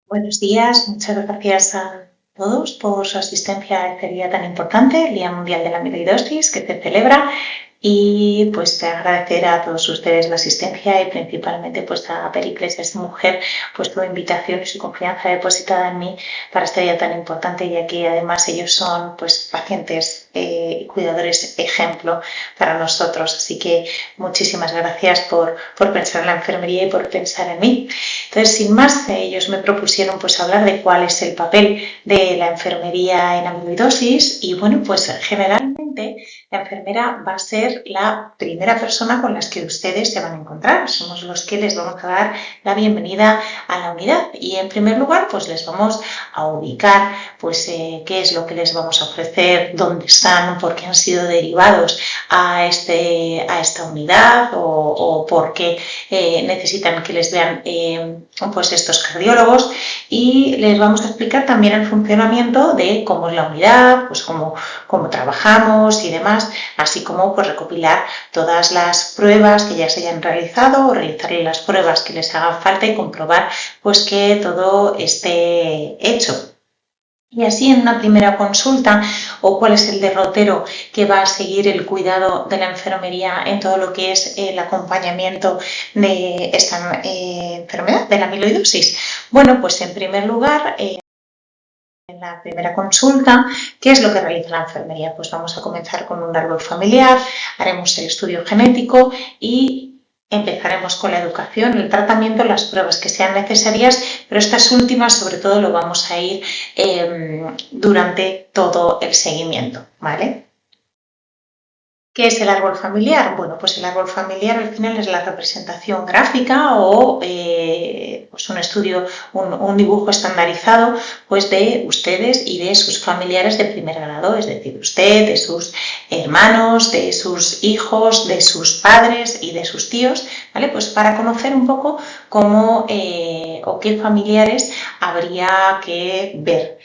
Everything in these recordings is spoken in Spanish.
Buenos días, muchas gracias a todos por su asistencia a este día tan importante, el Día Mundial de la Amiloidosis, que se celebra. Y pues agradecer a todos ustedes la asistencia y principalmente pues a Pericles, a esta mujer, pues su invitación y su confianza depositada en mí para este día tan importante, ya que además ellos son pues pacientes y cuidadores ejemplo para nosotros. Así que muchísimas gracias por pensar en la enfermería y por pensar en mí. Entonces, sin más, ellos me propusieron pues hablar de cuál es el papel de la enfermería en amiloidosis y bueno, pues generalmente la enfermera va a ser la primera persona con las que ustedes se van a encontrar. Somos los que les vamos a dar la bienvenida a la unidad y en primer lugar pues les vamos a ubicar pues qué es lo que les vamos a ofrecer, dónde están, por qué han sido derivados a esta unidad o por qué necesitan que les vean pues estos cardiólogos, y les vamos a explicar también el funcionamiento de cómo es la unidad, pues cómo trabajamos y demás, así como pues recopilar todas las pruebas que ya se hayan realizado o realizarle las pruebas que les hagan falta y comprobar pues que todo esté hecho. Y así en una primera consulta, o cuál es el derrotero que va a seguir el cuidado de la enfermería en todo lo que es el acompañamiento de esta enfermedad, de la amiloidosis. Bueno, pues en primer lugar, en la primera consulta, ¿qué es lo que realiza la enfermería? Pues vamos a comenzar con un árbol familiar, haremos el estudio genético y empezaremos con la educación, el tratamiento, las pruebas que sean necesarias, pero estas últimas sobre todo lo vamos a ir durante todo el seguimiento, ¿vale? ¿Qué es el árbol familiar? Bueno, pues el árbol familiar al final es la representación gráfica o pues un estudio, un dibujo estandarizado pues de ustedes y de sus familiares de primer grado, es decir, usted, de sus hermanos, de sus hijos, de sus padres y de sus tíos, ¿vale? Pues para conocer un poco cómo o qué familiares habría que ver.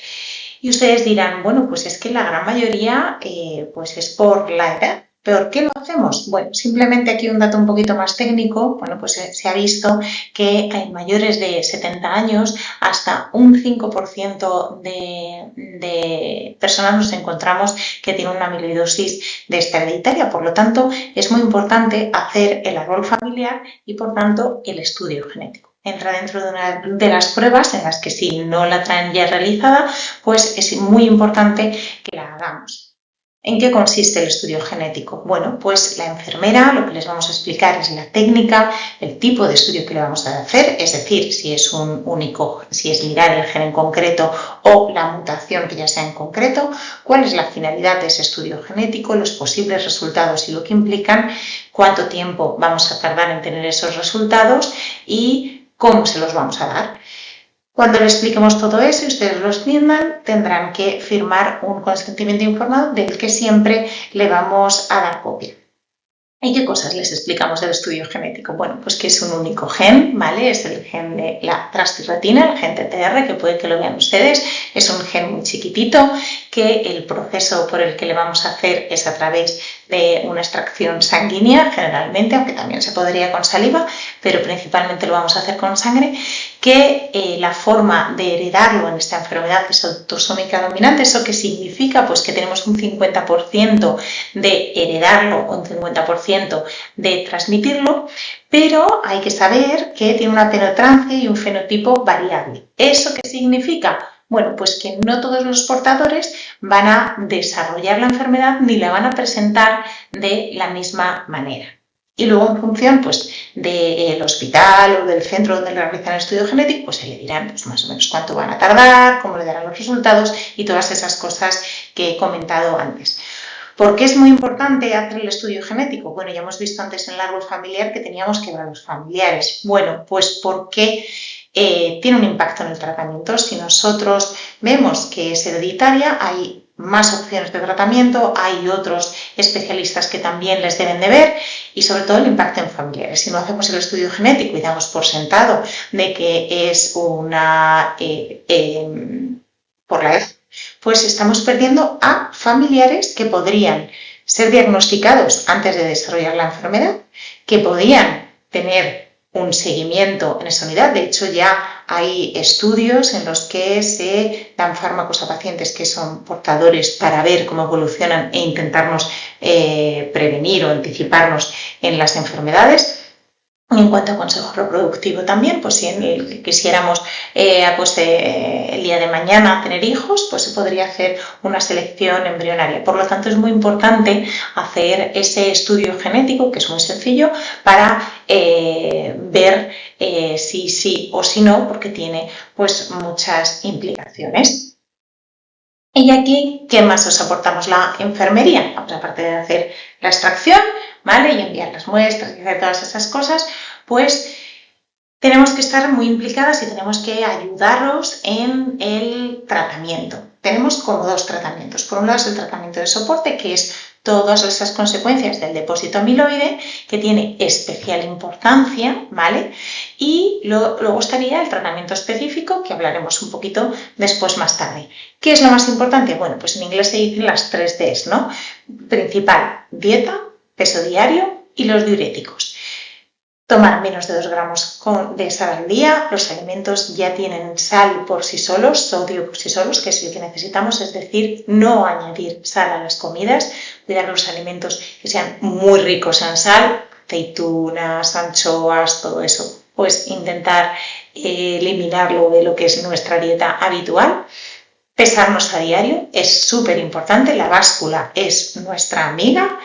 Y ustedes dirán, bueno, pues es que la gran mayoría pues es por la edad. ¿Por qué lo hacemos? Bueno, simplemente aquí un dato un poquito más técnico. Bueno, pues se ha visto que hay mayores de 70 años, hasta un 5% de personas nos encontramos que tienen una amiloidosis de esta hereditaria. Por lo tanto, es muy importante hacer el árbol familiar y, por tanto, el estudio genético. Entra dentro de una de las pruebas en las que si no la traen ya realizada, pues es muy importante que la hagamos. ¿En qué consiste el estudio genético? Bueno, pues la enfermera lo que les vamos a explicar es la técnica, el tipo de estudio que le vamos a hacer, es decir, si es si es mirar el gen en concreto o la mutación que ya sea en concreto, cuál es la finalidad de ese estudio genético, los posibles resultados y lo que implican, cuánto tiempo vamos a tardar en tener esos resultados y cómo se los vamos a dar. Cuando le expliquemos todo eso y ustedes lo entiendan, tendrán que firmar un consentimiento informado del que siempre le vamos a dar copia. ¿Y qué cosas les explicamos del estudio genético? Bueno, pues que es un único gen, ¿vale? Es el gen de la transtirretina, el gen TTR, que puede que lo vean ustedes. Es un gen muy chiquitito, que el proceso por el que le vamos a hacer es a través de una extracción sanguínea, generalmente, aunque también se podría con saliva, pero principalmente lo vamos a hacer con sangre, que la forma de heredarlo en esta enfermedad es autosómica dominante. ¿Eso qué significa? Pues que tenemos un 50% de heredarlo, un 50% de transmitirlo, pero hay que saber que tiene una penetrancia y un fenotipo variable. ¿Eso qué significa? Bueno, pues que no todos los portadores van a desarrollar la enfermedad ni la van a presentar de la misma manera. Y luego, en función pues, del hospital o del centro donde le realizan el estudio genético, pues se le dirán pues, más o menos cuánto van a tardar, cómo le darán los resultados y todas esas cosas que he comentado antes. ¿Por qué es muy importante hacer el estudio genético? Bueno, ya hemos visto antes en el árbol familiar que teníamos que ver a los familiares. Bueno, pues porque tiene un impacto en el tratamiento. Si nosotros vemos que es hereditaria, hay más opciones de tratamiento, hay otros especialistas que también les deben de ver y sobre todo el impacto en familiares. Si no hacemos el estudio genético y damos por sentado de que es una por la edad, pues estamos perdiendo a familiares que podrían ser diagnosticados antes de desarrollar la enfermedad, que podían tener un seguimiento en esa unidad. De hecho, ya hay estudios en los que se dan fármacos a pacientes que son portadores para ver cómo evolucionan e intentarnos prevenir o anticiparnos en las enfermedades. En cuanto a consejo reproductivo también, pues si quisiéramos el día de mañana tener hijos, pues se podría hacer una selección embrionaria. Por lo tanto, es muy importante hacer ese estudio genético, que es muy sencillo, para ver si sí o si no, porque tiene pues muchas implicaciones. Y aquí, ¿qué más os aportamos la enfermería? Pues aparte de hacer la extracción, ¿vale? Y enviar las muestras y hacer todas esas cosas, pues tenemos que estar muy implicadas y tenemos que ayudaros en el tratamiento. Tenemos como dos tratamientos. Por un lado es el tratamiento de soporte, que es todas esas consecuencias del depósito amiloide, que tiene especial importancia, ¿vale? Y luego estaría el tratamiento específico, que hablaremos un poquito después más tarde. ¿Qué es lo más importante? Bueno, pues en inglés se dicen las 3 Ds, ¿no? Principal, dieta, peso diario y los diuréticos. Tomar menos de 2 gramos de sal al día. Los alimentos ya tienen sal por sí solos, sodio por sí solos, que es el que necesitamos, es decir, no añadir sal a las comidas, cuidar los alimentos que sean muy ricos en sal, aceitunas, anchoas, todo eso, pues intentar eliminarlo de lo que es nuestra dieta habitual. Pesarnos a diario es súper importante, la báscula es nuestra amiga,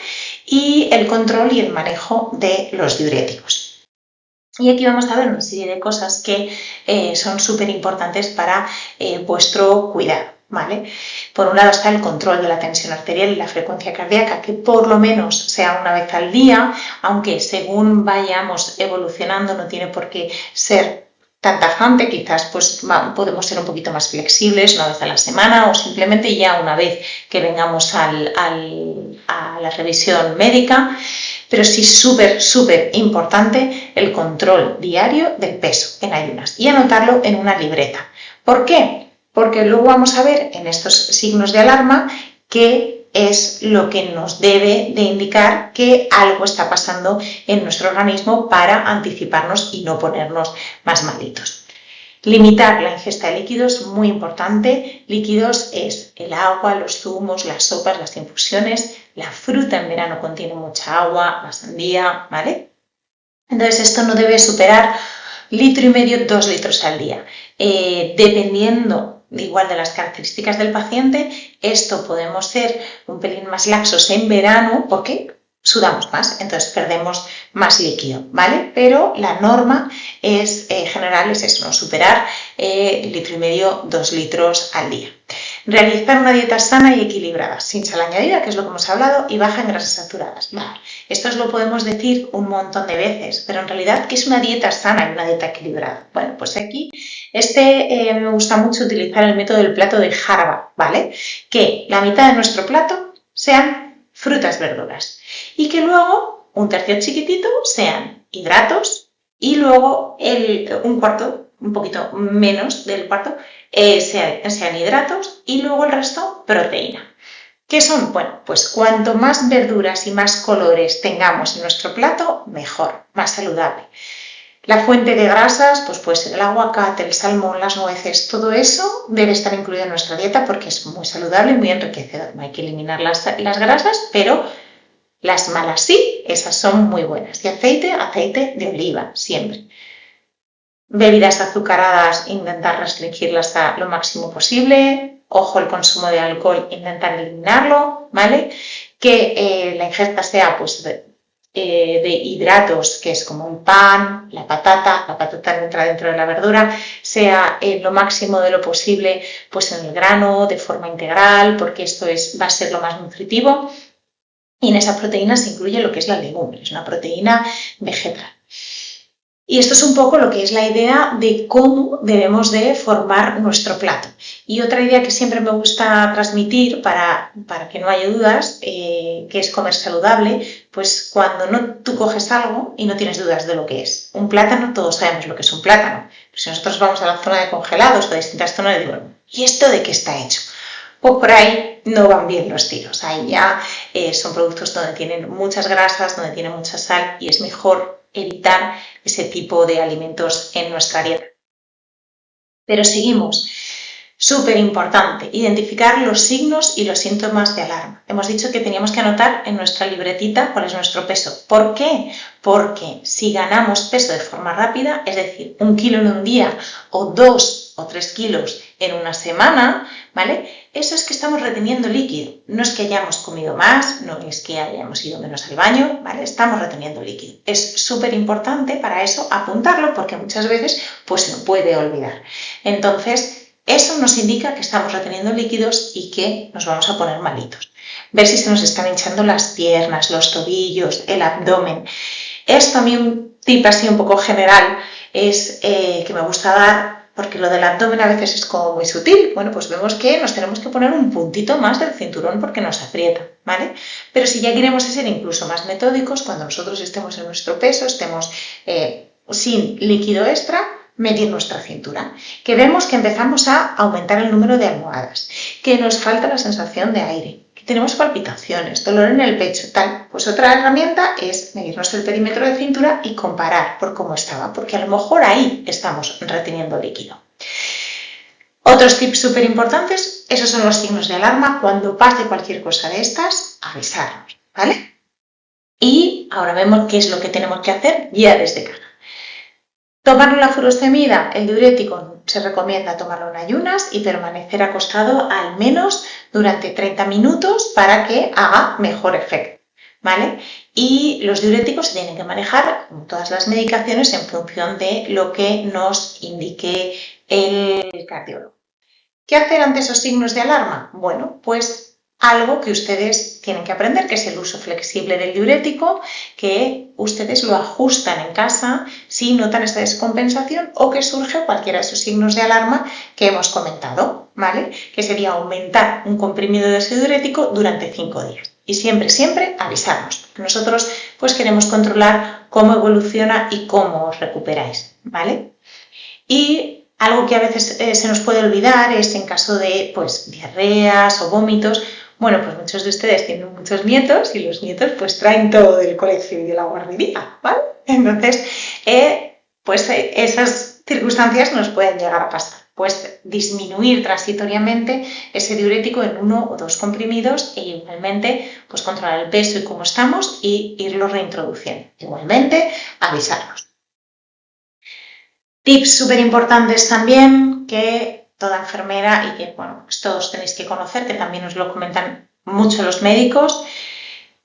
y el control y el manejo de los diuréticos. Y aquí vamos a ver una serie de cosas que son súper importantes para vuestro cuidado, ¿vale? Por un lado está el control de la tensión arterial y la frecuencia cardíaca, que por lo menos sea una vez al día, aunque según vayamos evolucionando no tiene por qué ser tan tajante, quizás pues podemos ser un poquito más flexibles una vez a la semana o simplemente ya una vez que vengamos a la revisión médica. Pero sí súper importante el control diario del peso en ayunas y anotarlo en una libreta. ¿Por qué? Porque luego vamos a ver en estos signos de alarma qué es lo que nos debe de indicar que algo está pasando en nuestro organismo para anticiparnos y no ponernos más malitos. Limitar la ingesta de líquidos, muy importante. Líquidos es el agua, los zumos, las sopas, las infusiones. La fruta en verano contiene mucha agua, la sandía, ¿vale? Entonces esto no debe superar 1,5 litros, 2 litros al día. Dependiendo igual de las características del paciente, esto podemos ser un pelín más laxos en verano porque sudamos más, entonces perdemos más líquido, ¿vale? Pero la norma general es eso, no superar 1,5 litros, 2 litros al día. Realizar una dieta sana y equilibrada, sin sal añadida, que es lo que hemos hablado, y baja en grasas saturadas. Vale. Esto lo podemos decir un montón de veces, pero en realidad, ¿qué es una dieta sana y una dieta equilibrada? Bueno, pues aquí me gusta mucho utilizar el método del plato de Harvard, ¿vale? Que la mitad de nuestro plato sean frutas, verduras, y que luego un tercio chiquitito sean hidratos y luego un cuarto, un poquito menos del cuarto, sean hidratos y luego el resto proteína. ¿Qué son? Bueno, pues cuanto más verduras y más colores tengamos en nuestro plato, mejor, más saludable. La fuente de grasas, pues puede ser el aguacate, el salmón, las nueces, todo eso debe estar incluido en nuestra dieta porque es muy saludable y muy enriquecedor. No hay que eliminar las grasas, pero las malas sí, esas son muy buenas. Y aceite de oliva, siempre. Bebidas azucaradas, intentar restringirlas a lo máximo posible. Ojo, el consumo de alcohol, intentar eliminarlo, ¿vale? Que la ingesta sea pues de hidratos, que es como un pan, la patata no entra dentro de la verdura, sea lo máximo de lo posible pues en el grano, de forma integral, porque esto va a ser lo más nutritivo. Y en esa proteína se incluye lo que es la legumbre, es una proteína vegetal. Y esto es un poco lo que es la idea de cómo debemos de formar nuestro plato. Y otra idea que siempre me gusta transmitir para que no haya dudas, que es comer saludable, pues cuando tú coges algo y no tienes dudas de lo que es. Un plátano, todos sabemos lo que es un plátano. Pero si nosotros vamos a la zona de congelados o a distintas zonas, digo, ¿y esto de qué está hecho? Pues por ahí no van bien los tiros. Ahí ya son productos donde tienen muchas grasas, donde tienen mucha sal y es mejor evitar ese tipo de alimentos en nuestra dieta. Pero seguimos. Súper importante, identificar los signos y los síntomas de alarma. Hemos dicho que teníamos que anotar en nuestra libretita cuál es nuestro peso. ¿Por qué? Porque si ganamos peso de forma rápida, es decir, 1 kilo en un día o 2 o 3 kilos en una semana, ¿vale? Eso es que estamos reteniendo líquido. No es que hayamos comido más, no es que hayamos ido menos al baño, ¿vale? Estamos reteniendo líquido. Es súper importante para eso apuntarlo porque muchas veces pues se nos puede olvidar. Entonces, eso nos indica que estamos reteniendo líquidos y que nos vamos a poner malitos. Ver si se nos están hinchando las piernas, los tobillos, el abdomen. Esto a mí un tip así un poco general es que me gusta dar, porque lo del abdomen a veces es como muy sutil. Bueno, pues vemos que nos tenemos que poner un puntito más del cinturón porque nos aprieta, ¿vale? Pero si ya queremos ser incluso más metódicos, cuando nosotros estemos en nuestro peso, estemos sin líquido extra, medir nuestra cintura, que vemos que empezamos a aumentar el número de almohadas, que nos falta la sensación de aire, que tenemos palpitaciones, dolor en el pecho, tal. Pues otra herramienta es medirnos el perímetro de cintura y comparar por cómo estaba, porque a lo mejor ahí estamos reteniendo líquido. Otros tips súper importantes, esos son los signos de alarma. Cuando pase cualquier cosa de estas, avisarnos, ¿vale? Y ahora vemos qué es lo que tenemos que hacer ya desde casa. Tomar la furosemida, el diurético, se recomienda tomarlo en ayunas y permanecer acostado al menos durante 30 minutos para que haga mejor efecto, ¿vale? Y los diuréticos se tienen que manejar, como todas las medicaciones, en función de lo que nos indique el cardiólogo. ¿Qué hacer ante esos signos de alarma? Bueno, pues algo que ustedes tienen que aprender, que es el uso flexible del diurético, que ustedes lo ajustan en casa si notan esta descompensación o que surge cualquiera de esos signos de alarma que hemos comentado, ¿vale? Que sería aumentar un comprimido de ese diurético durante 5 días. Y siempre, siempre avisarnos, porque nosotros pues queremos controlar cómo evoluciona y cómo os recuperáis, ¿vale? Y algo que a veces se nos puede olvidar es en caso de pues diarreas o vómitos. Bueno, pues muchos de ustedes tienen muchos nietos y los nietos pues traen todo del colegio y de la guardería, ¿vale? Entonces, esas circunstancias nos pueden llegar a pasar. Pues disminuir transitoriamente ese diurético en 1 o 2 comprimidos e igualmente pues controlar el peso y cómo estamos y irlo reintroduciendo. Igualmente, avisarnos. Tips súper importantes también que toda enfermera y que bueno, pues todos tenéis que conocer, que también os lo comentan mucho los médicos,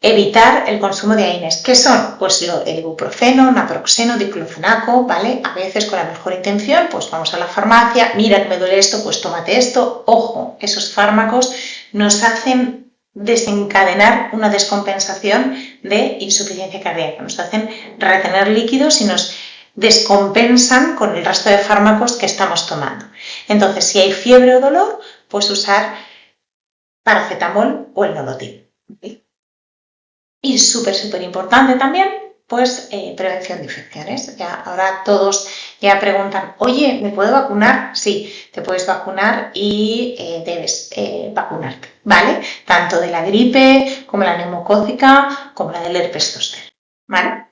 evitar el consumo de AINES. ¿Qué son? Pues el ibuprofeno, naproxeno, diclofenaco, ¿vale? A veces con la mejor intención, pues vamos a la farmacia, mira que me duele esto, pues tómate esto. Ojo, esos fármacos nos hacen desencadenar una descompensación de insuficiencia cardíaca, nos hacen retener líquidos y nos descompensan con el resto de fármacos que estamos tomando. Entonces, si hay fiebre o dolor, pues usar paracetamol o el nolotil. ¿Okay? Y súper importante también, pues prevención de infecciones. Ya, ahora todos ya preguntan, oye, ¿me puedo vacunar? Sí, te puedes vacunar y debes vacunarte, ¿vale? Tanto de la gripe como la neumocócica como la del herpes zóster, ¿vale?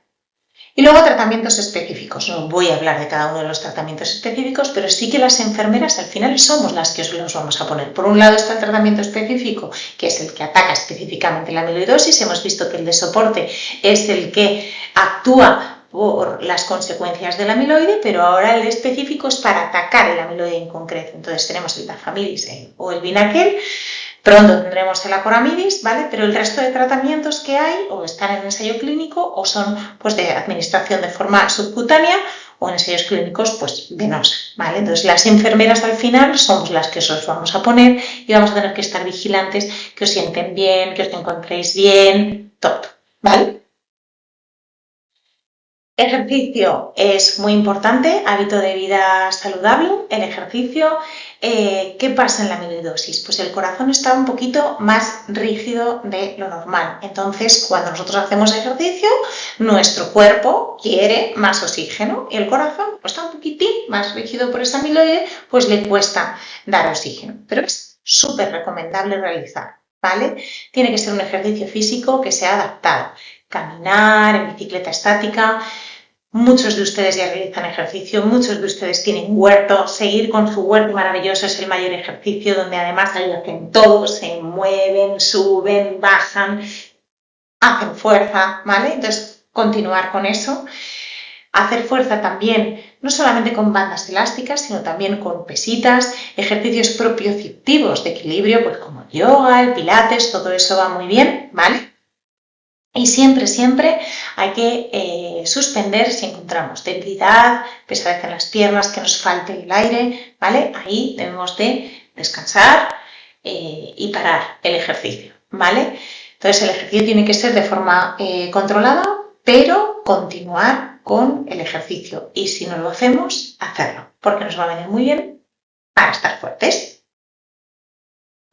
Y luego tratamientos específicos. No voy a hablar de cada uno de los tratamientos específicos, pero sí que las enfermeras al final somos las que os los vamos a poner. Por un lado está el tratamiento específico, que es el que ataca específicamente la amiloidosis. Hemos visto que el de soporte es el que actúa por las consecuencias del amiloide, pero ahora el específico es para atacar el amiloide en concreto. Entonces tenemos el tafamidis o el binaquel. Pronto tendremos el acoramidis, ¿vale? Pero el resto de tratamientos que hay o están en ensayo clínico o son pues de administración de forma subcutánea o en ensayos clínicos pues venosa, ¿vale? Entonces las enfermeras al final somos las que os vamos a poner y vamos a tener que estar vigilantes, que os sienten bien, que os encontréis bien, todo, ¿vale? Ejercicio es muy importante, hábito de vida saludable, el ejercicio. ¿Qué pasa en la amiloidosis? Pues el corazón está un poquito más rígido de lo normal. Entonces, cuando nosotros hacemos ejercicio, nuestro cuerpo quiere más oxígeno y el corazón pues, está un poquitín más rígido por esa amiloide, pues le cuesta dar oxígeno. Pero es súper recomendable realizar, ¿vale? Tiene que ser un ejercicio físico que sea adaptado. Caminar en bicicleta estática. Muchos de ustedes ya realizan ejercicio, muchos de ustedes tienen huerto. Seguir con su huerto maravilloso es el mayor ejercicio, donde además ahí hacen todo, se mueven, suben, bajan, hacen fuerza, ¿vale? Entonces, continuar con eso. Hacer fuerza también, no solamente con bandas elásticas, sino también con pesitas, ejercicios propioceptivos de equilibrio, pues como el yoga, el pilates, todo eso va muy bien, ¿vale? Y siempre, siempre hay que suspender si encontramos debilidad, pesadez en las piernas, que nos falte el aire, ¿vale? Ahí debemos de descansar y parar el ejercicio, ¿vale? Entonces el ejercicio tiene que ser de forma controlada, pero continuar con el ejercicio. Y si no lo hacemos, hacerlo, porque nos va a venir muy bien para estar fuertes.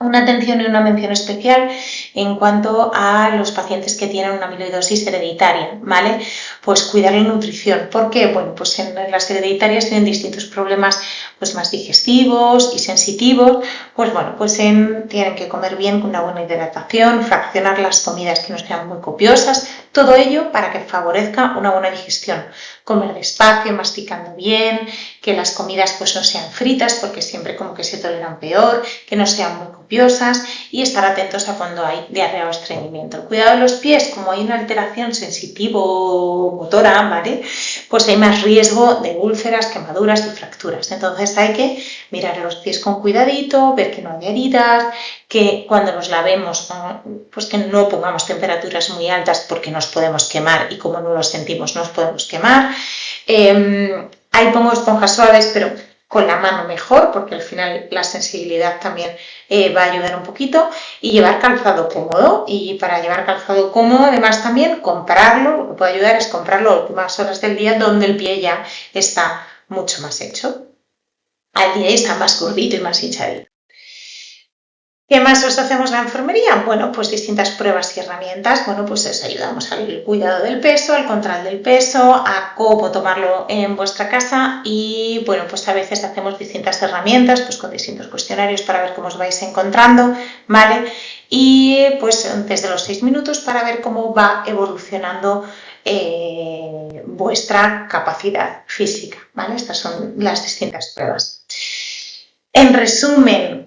Una atención y una mención especial en cuanto a los pacientes que tienen una amiloidosis hereditaria, ¿vale? Pues cuidar la nutrición. ¿Por qué? Bueno, pues en las hereditarias tienen distintos problemas pues más digestivos y sensitivos, pues bueno, pues tienen que comer bien con una buena hidratación, fraccionar las comidas que no sean muy copiosas, todo ello para que favorezca una buena digestión. Comer despacio, masticando bien, que las comidas pues no sean fritas porque siempre como que se toleran peor, que no sean muy copiosas y estar atentos a cuando hay diarrea o estreñimiento. El cuidado de los pies, como hay una alteración sensitivo-motora, ¿vale? Pues hay más riesgo de úlceras, quemaduras y fracturas. Entonces hay que mirar los pies con cuidadito, ver que no hay heridas, que cuando los lavemos, pues que no pongamos temperaturas muy altas porque nos podemos quemar y como no los sentimos nos podemos quemar. Ahí pongo esponjas suaves, pero con la mano mejor, porque al final la sensibilidad también va a ayudar un poquito, y llevar calzado cómodo. Y para llevar calzado cómodo, además también comprarlo, lo que puede ayudar es comprarlo a últimas horas del día donde el pie ya está mucho más hecho. Al día está más gordito y más hinchadito. ¿Qué más os hacemos la enfermería? Bueno, pues distintas pruebas y herramientas. Bueno, pues os ayudamos al cuidado del peso, al control del peso, a cómo tomarlo en vuestra casa y, bueno, pues a veces hacemos distintas herramientas, pues con distintos cuestionarios para ver cómo os vais encontrando, ¿vale? Y pues desde los 6 minutos para ver cómo va evolucionando vuestra capacidad física, ¿vale? Estas son las distintas pruebas. En resumen,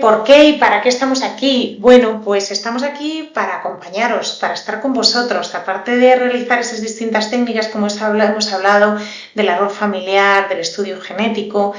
¿por qué y para qué estamos aquí? Bueno, pues estamos aquí para acompañaros, para estar con vosotros. Aparte de realizar esas distintas técnicas, como hemos hablado del árbol familiar, del estudio genético,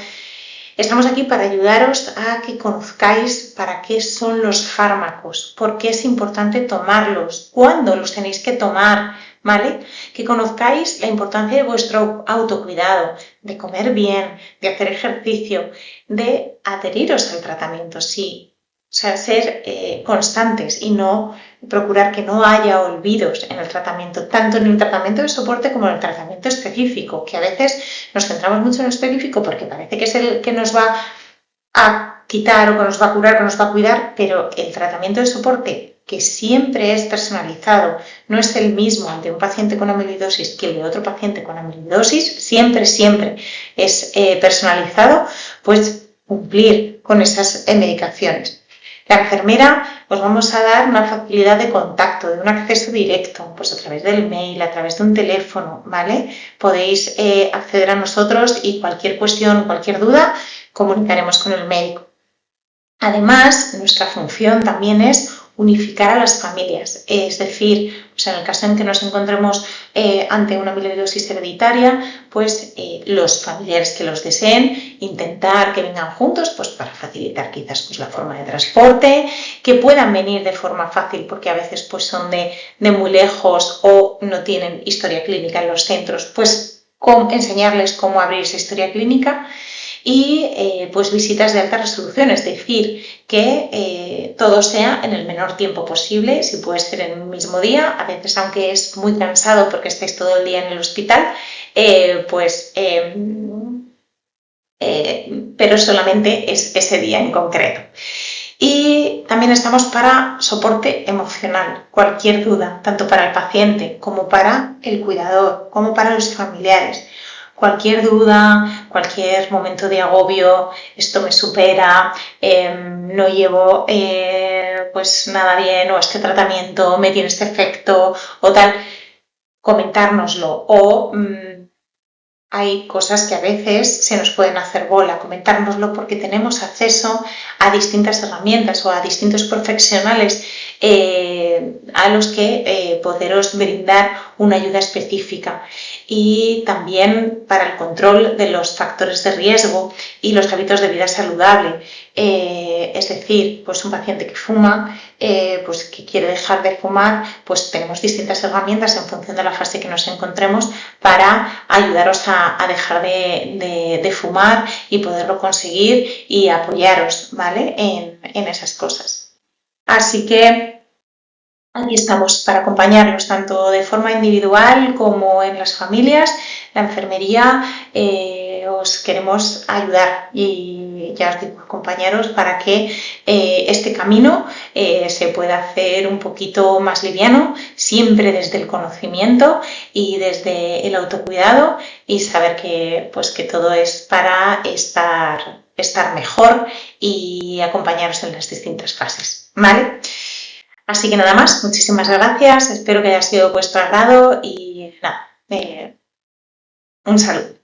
estamos aquí para ayudaros a que conozcáis para qué son los fármacos, por qué es importante tomarlos, cuándo los tenéis que tomar, ¿vale? Que conozcáis la importancia de vuestro autocuidado, de comer bien, de hacer ejercicio, de adheriros al tratamiento, sí. O sea, ser constantes y no procurar que no haya olvidos en el tratamiento, tanto en el tratamiento de soporte como en el tratamiento específico, que a veces nos centramos mucho en lo específico porque parece que es el que nos va a quitar o que nos va a curar, que nos va a cuidar, pero el tratamiento de soporte, que siempre es personalizado, no es el mismo de un paciente con amiloidosis que el de otro paciente con amiloidosis, siempre es personalizado, pues cumplir con esas medicaciones. La enfermera os vamos a dar una facilidad de contacto, de un acceso directo, pues a través del mail, a través de un teléfono, ¿vale? Podéis acceder a nosotros y cualquier cuestión, cualquier duda, comunicaremos con el médico. Además, nuestra función también es unificar a las familias, es decir, pues en el caso en que nos encontremos ante una amiloidosis hereditaria, pues los familiares que los deseen, intentar que vengan juntos pues para facilitar quizás pues, la forma de transporte, que puedan venir de forma fácil porque a veces pues, son de muy lejos o no tienen historia clínica en los centros, pues enseñarles cómo abrir esa historia clínica. Y pues visitas de alta resolución, es decir, que todo sea en el menor tiempo posible, si puede ser en un mismo día, a veces aunque es muy cansado porque estáis todo el día en el hospital, pero solamente es ese día en concreto. Y también estamos para soporte emocional, cualquier duda, tanto para el paciente como para el cuidador, como para los familiares. Cualquier duda, cualquier momento de agobio, esto me supera, no llevo pues nada bien o este tratamiento me tiene este efecto o tal. comentárnoslo, o hay cosas que a veces se nos pueden hacer bola, comentárnoslo porque tenemos acceso a distintas herramientas o a distintos profesionales a los que poderos brindar una ayuda específica, y también para el control de los factores de riesgo y los hábitos de vida saludable. Es decir, pues un paciente que fuma, pues que quiere dejar de fumar, pues tenemos distintas herramientas en función de la fase que nos encontremos para ayudaros a dejar de fumar y poderlo conseguir, y apoyaros, ¿vale?, en esas cosas. Así que aquí estamos para acompañarlos tanto de forma individual como en las familias. La enfermería os queremos ayudar y, ya os digo, acompañaros para que este camino se pueda hacer un poquito más liviano, siempre desde el conocimiento y desde el autocuidado, y saber que, pues, que todo es para estar mejor y acompañaros en las distintas fases, ¿vale? Así que nada más, muchísimas gracias, espero que haya sido de vuestro agrado y nada, un saludo.